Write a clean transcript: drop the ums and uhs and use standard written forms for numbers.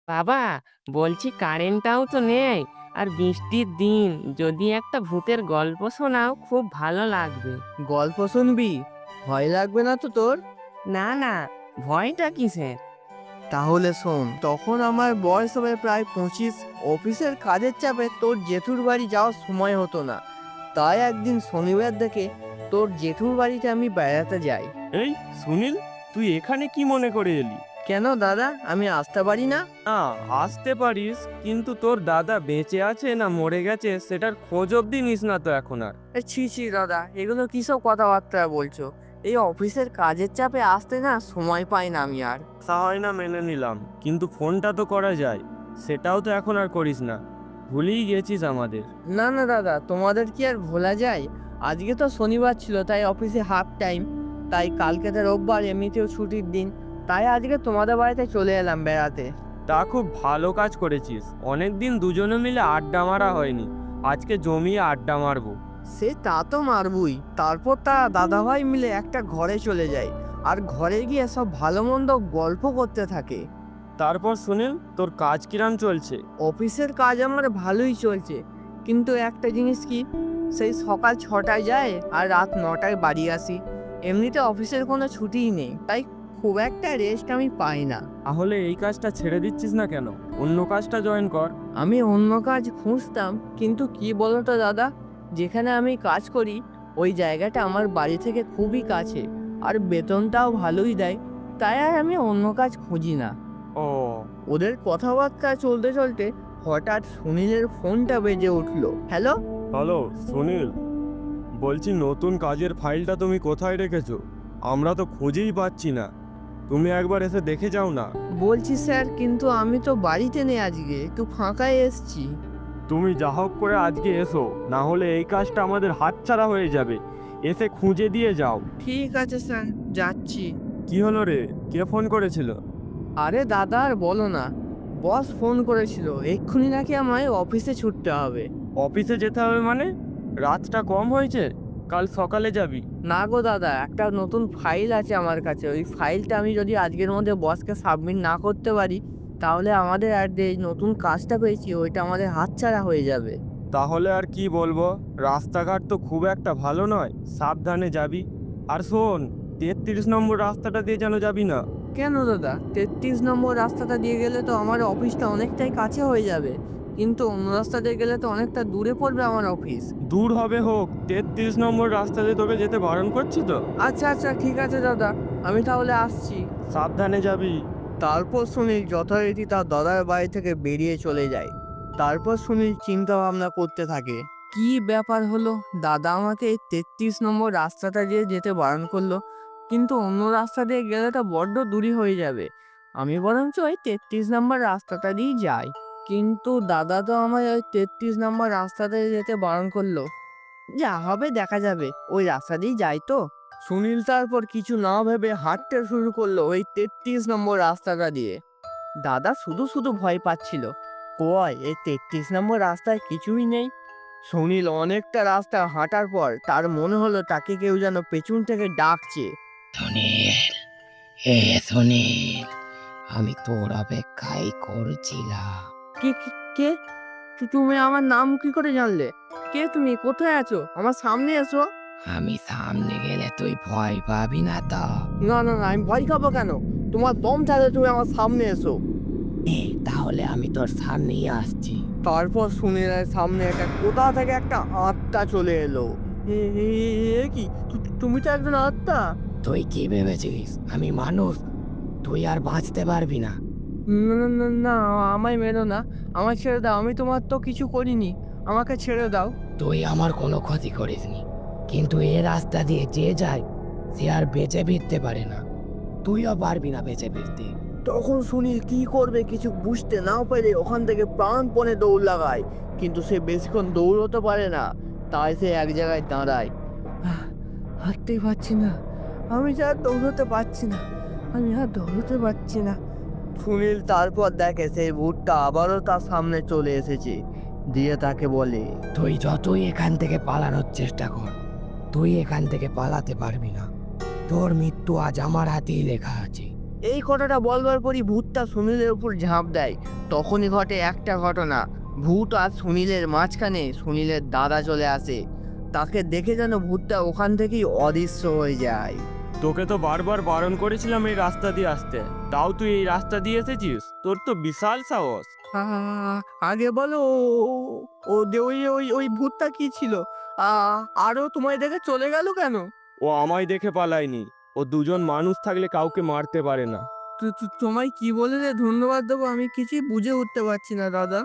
বাবা, বলছি কারেন্টটাও তো নেই, আর বৃষ্টির দিন যদি একটা ভূতের গল্প শোনাও খুব ভালো লাগবে। গল্প শুনবি? ভয় লাগবে না তো তোর? না না, ভয়টা কিসের? তাহলে শোন, তখন আমার বয়স হবে প্রায় 25। অফিসের কাজের চাপে তোর জেঠুর বাড়ি যাওয়ার সময় হতো না। তাই একদিন শনিবার দেখে তোর জেঠুর বাড়িতে আমি বেড়াতে যাই। এই সুনীল, তুই এখানে কি মনে করে এলি? কেন দাদা, আমি আসতে পারি না? না, আসতে পারিস, কিন্তু তোর দাদা বেঁচে আছে না মরে গেছে সেটার খোঁজ অবধি নিস না তো এখন আর। ছি ছি দাদা, এগুলো কিসব কথাবার্তা বলছো? এই অফিসের কাজের চাপে আসতে না সময় পাই না আমি আর। তা হয় না মেনে নিলাম, কিন্তু ফোনটা তো করা যায়, সেটাও তো এখন আর করিস না। ভুলেই গেছিস আমাদের। না না দাদা, তোমাদের কি আর ভোলা যায়? আজকে তো শনিবার ছিল, তাই অফিসে হাফ টাইম। তাই কালকে তো রোববার, এমনিতেও ছুটির দিন। তাই আজকে তোমাদের বাড়িতে চলে এলাম বেড়াতে। তা খুব ভালো কাজ করেছিস, অনেকদিন দুজনে মিলে আড্ডা মারা হয়নি, আজকে জমিয়ে আড্ডা মারবো। সে তা তো মারবই। তারপর তারা দাদাভাই মিলে একটা ঘরে চলে যায়, আর ঘরে গিয়ে সব ভালো মন্দ গল্প করতে থাকে। তারপর সুনীল, তোর কাজ কিরাম চলছে? অফিসের কাজ আমার ভালোই চলছে, কিন্তু একটা জিনিস কি, সেই সকাল 6টায় যায় আর রাত 9টায় বাড়ি আসি। এমনিতে অফিসের কোনো ছুটিই নেই, তাই খুব একটা রেস্ট আমি পাই না। তাহলে এই কাজটা ছেড়ে দিচ্ছিস না কেন? অন্য কাজটা জয়েন কর। আমি অন্য কাজ খুঁজতাম, কিন্তু কি বলতো দাদা, যেখানে আমি কাজ করি ওই জায়গাটা আমার বাড়ি থেকে খুবই কাছে, আর বেতনটাও ভালোই দেয়। তাই আর আমি অন্য কাজ খুঁজি না। ও, ওদের কথাবার্তা চলতে চলতে হঠাৎ সুনীলের ফোনটা বেজে উঠলো। হ্যালো। হ্যালো সুনীল, বলছি নতুন কাজের ফাইলটা তুমি কোথায় রেখেছো? আমরা তো খুঁজেই পাচ্ছি না, তুমি একবার এসে দেখে যাও না। বলছি স্যার, কিন্তু আমি তো বাড়িতে নেই, আজকে একটু ফাঁকায় এসছি। তুমি যা হোক করে আজকে এসো, না হলে এই কাজটা আমাদের হাতছাড়া হয়ে যাবে। এসে খুঁজে দিয়ে যাও। ঠিক আছে স্যার, যাচ্ছি। কি হলো রে, কে ফোন করেছিল? আরে দাদা আর বলো না, বস ফোন করেছিল, এক্ষুনি নাকি আমায় অফিসে ছুটতে হবে। অফিসে যেতে হবে মানে? রাতটা কম হয়েছে, কাল সকালে যাবি। না গো দাদা, একটা নতুন ফাইল আছে আমার কাছে। ওই ফাইলটা আমি যদি আজকের মধ্যে বসকে সাবমিট না করতে পারি, তাহলে আমাদের আর যে নতুন কাজটা পেয়েছি ওইটা আমাদের হাতছাড়া হয়ে যাবে। তাহলে আর কি বলবো, রাস্তাঘাট তো খুব একটা ভালো নয়, সাবধানে যাবি। আর শোন, 33 নম্বর রাস্তাটা দিয়ে যেন যাবি না। কেন দাদা, 33 নম্বর রাস্তাটা দিয়ে গেলে তো আমার অফিসটা অনেকটাই কাছে হয়ে যাবে, কিন্তু অন্য রাস্তা দিয়ে গেলে তো অনেকটা দূরে পড়বে আমার অফিস। দূর হবে হোক, 33 নম্বর রাস্তা দিয়ে তোকে যেতে বারণ করছি তো। আচ্ছা আচ্ছা, ঠিক আছে দাদা, আমি তাহলে আসছি। সাবধানে যাবি। তারপর সুনীল যথারীতি তার দাদার বাড়ি থেকে বেরিয়ে চলে যায়। তারপর সুনীল চিন্তা ভাবনা করতে থাকে, কি ব্যাপার হলো, দাদা আমাকে এই 33 নম্বর রাস্তাটা দিয়ে যেতে বারণ করলো, কিন্তু অন্য রাস্তা দিয়ে গেলে তো বড্ড দূরই হয়ে যাবে। আমি বরঞ্চ ওই 33 নম্বর রাস্তাটা দিয়েই যাই। কিন্তু দাদা তো আমায় ওই 33 নম্বর রাস্তাটা দিয়ে যেতে বারণ করলো। যা হবে দেখা যাবে, ওই রাস্তা দিয়েই যাই তো। সুনীল তারপর কিছু না ভেবে হাঁটতে শুরু করলো ওই 33 নম্বর রাস্তাটা দিয়ে। দাদা শুধু শুধু ভয় পাচ্ছিল, কয় এই 33 নম্বর রাস্তায় কিছুই নেই। সুনীল অনেকটা রাস্তা হাঁটার পর তার মনে হলো তাকে কেউ যেন পেছন থেকে ডাকছে। সুনীল, এ সুনীল, আমি তোর অপেক্ষাই করছিলাম। কে কে কে? তুমি আমার নাম কি করে জানলে? কে তুমি? কোথায় আছো? আমার সামনে এসো। আমি সামনে গেলে তুই ভয় পাবি না তো? না না না, আমি ভয় খাবো কেন? তোমার দম থাকলে তুমি আমার সামনে এসো। তাহলে আমি তোর সামনেই আসছি। তারপর সুনীলের সামনে একটা কোথা থেকে একটা আত্মা চলে এলো। এ কি, তুমি তো একজন আত্মা? তুই কি ভেবেছিস আমি মানুষ? তুই আর বাঁচতে পারবি না। না না না না, আমায় মেরো না, আমায় ছেড়ে দাও, আমি তোমার তো কিছু করিনি, আমাকে ছেড়ে দাও। তুই আমার কোনো ক্ষতি করিসনি, কিন্তু এ রাস্তা দিয়ে যে যায় সে আর বেঁচে ফিরতে পারে না। তুইও পারবি না বেঁচে ফিরতে। তখন সুনীল কি করবে কিছু বুঝতে না পেরে ওখান থেকে প্রাণপণে দৌড় লাগায়, কিন্তু সে বেশিক্ষণ দৌড়তে পারে না, তাই সে এক জায়গায় দাঁড়ায়। হাঁটতেই পারছি না, আমি আর দৌড়তে পারছি না, আমি আর দৌড়তে পারছি না। সুনীল তারপর দেখে সেই ভূতটা আবারও তার সামনে চলে এসেছে, দিয়ে তাকে বলে, তুই যতই এখান থেকে পালানোর চেষ্টা কর, তুই এখান থেকে পালাতে পারবি না। তোর মৃত্যু আজ আমার হাতেই লেখা আছে। এই কথাটা বলবার পরই ভূতটা সুনীলের উপর ঝাঁপ দেয়। তখনই ঘটে একটা ঘটনা। ভূত আর সুনীলের মাঝখানে সুনীলের দাদা চলে আসে। তাকে দেখে যেন ভূতটা ওখান থেকেই অদৃশ্য হয়ে যায়। তোকে তো বারবার বারণ করেছিলাম এই রাস্তা দিয়ে আসতে, তাও তুই এই রাস্তা দিয়ে এসেছিস? তোর তো বিশাল সাহস। আগে বলো, ও যে ওই ওই ওই ভূতটা কি ছিল? আরও তোমায় দেখে চলে গেল কেন? ও আমায় দেখে পালায়নি, ও দুজন মানুষ থাকলে কাউকে মারতে পারে না। তোমায় কি বলে যে ধন্যবাদ দেবো আমি কিছুই বুঝে উঠতে পারছি না দাদা।